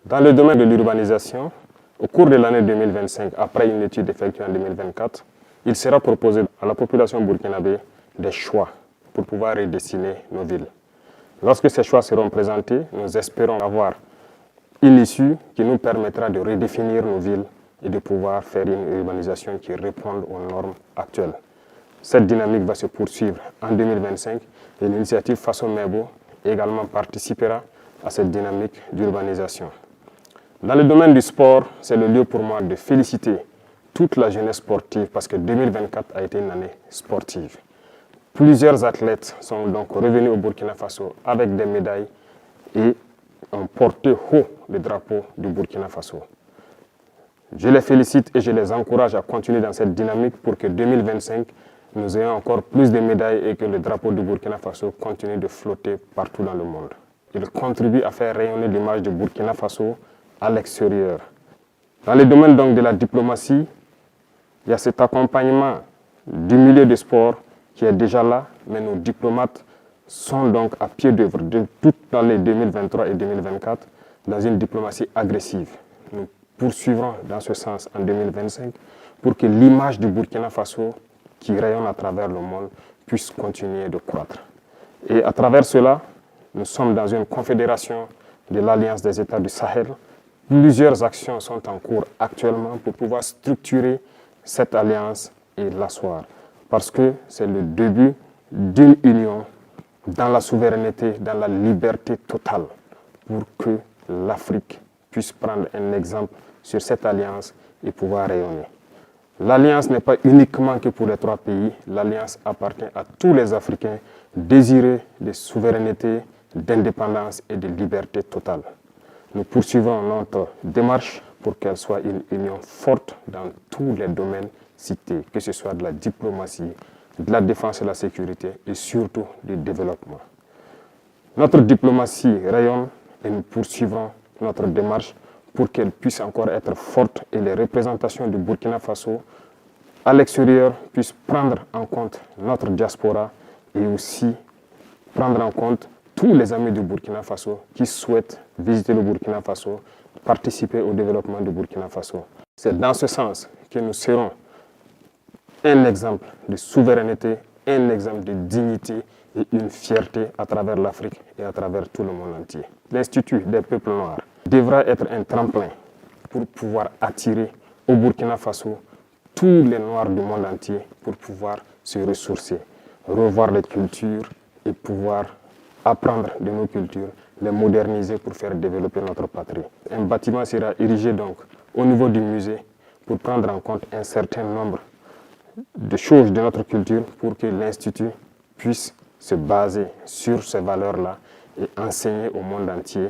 Dans le domaine de l'urbanisation, au cours de l'année 2025, après une étude effectuée en 2024, il sera proposé à la population burkinabé des choix pour pouvoir redessiner nos villes. Lorsque ces choix seront présentés, nous espérons avoir une issue qui nous permettra de redéfinir nos villes et de pouvoir faire une urbanisation qui réponde aux normes actuelles. Cette dynamique va se poursuivre en 2025 et l'initiative Faso Mebo également participera à cette dynamique d'urbanisation. Dans le domaine du sport, c'est le lieu pour moi de féliciter toute la jeunesse sportive parce que 2024 a été une année sportive. Plusieurs athlètes sont donc revenus au Burkina Faso avec des médailles et ont porté haut le drapeau du Burkina Faso. Je les félicite et je les encourage à continuer dans cette dynamique pour que 2025, nous ayons encore plus de médailles et que le drapeau du Burkina Faso continue de flotter partout dans le monde. Il contribue à faire rayonner l'image du Burkina Faso à l'extérieur. Dans le domaine donc de la diplomatie, il y a cet accompagnement du milieu du sport qui est déjà là, mais nos diplomates sont donc à pied d'œuvre de toute l'année 2023 et 2024 dans une diplomatie agressive. Nous poursuivrons dans ce sens en 2025 pour que l'image du Burkina Faso qui rayonne à travers le monde puisse continuer de croître. Et à travers cela, nous sommes dans une confédération de l'Alliance des États du Sahel. Plusieurs actions sont en cours actuellement pour pouvoir structurer cette alliance et l'asseoir. Parce que c'est le début d'une union dans la souveraineté, dans la liberté totale, pour que l'Afrique puisse prendre un exemple sur cette alliance et pouvoir rayonner. L'alliance n'est pas uniquement que pour les 3 pays, l'alliance appartient à tous les Africains désireux de souveraineté, d'indépendance et de liberté totale. Nous poursuivons notre démarche pour qu'elle soit une union forte dans tous les domaines cités, que ce soit de la diplomatie, de la défense et de la sécurité et surtout du développement. Notre diplomatie rayonne et nous poursuivrons notre démarche pour qu'elle puisse encore être forte et les représentations du Burkina Faso à l'extérieur puissent prendre en compte notre diaspora et aussi prendre en compte tous les amis du Burkina Faso qui souhaitent visiter le Burkina Faso, participer au développement du Burkina Faso. C'est dans ce sens que nous serons un exemple de souveraineté, un exemple de dignité et une fierté à travers l'Afrique et à travers tout le monde entier. L'Institut des peuples noirs devra être un tremplin pour pouvoir attirer au Burkina Faso tous les Noirs du monde entier pour pouvoir se ressourcer, revoir les cultures et pouvoir apprendre de nos cultures, les moderniser pour faire développer notre patrie. Un bâtiment sera érigé donc au niveau du musée pour prendre en compte un certain nombre de choses de notre culture pour que l'Institut puisse se baser sur ces valeurs-là et enseigner au monde entier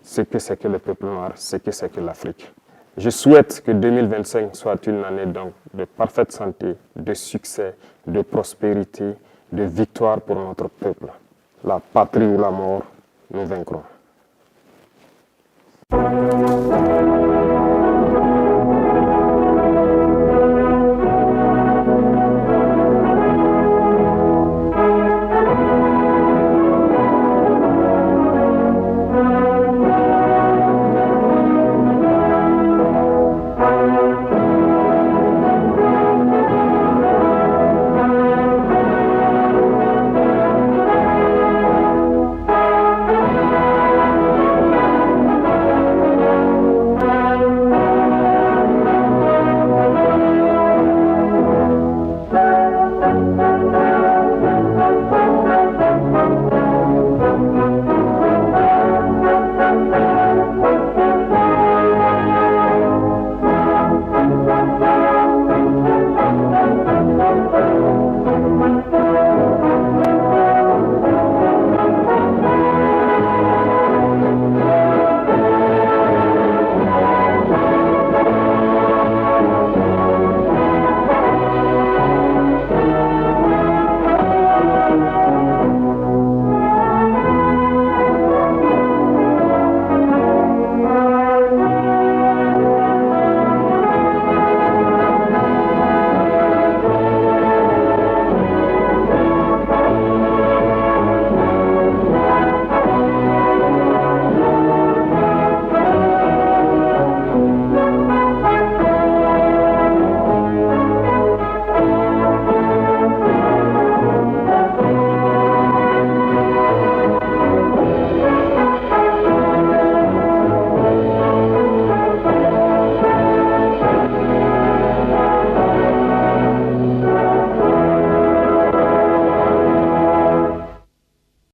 ce que c'est que le peuple noir, ce que c'est que l'Afrique. Je souhaite que 2025 soit une année donc de parfaite santé, de succès, de prospérité, de victoire pour notre peuple. La patrie ou la mort, nous vaincrons.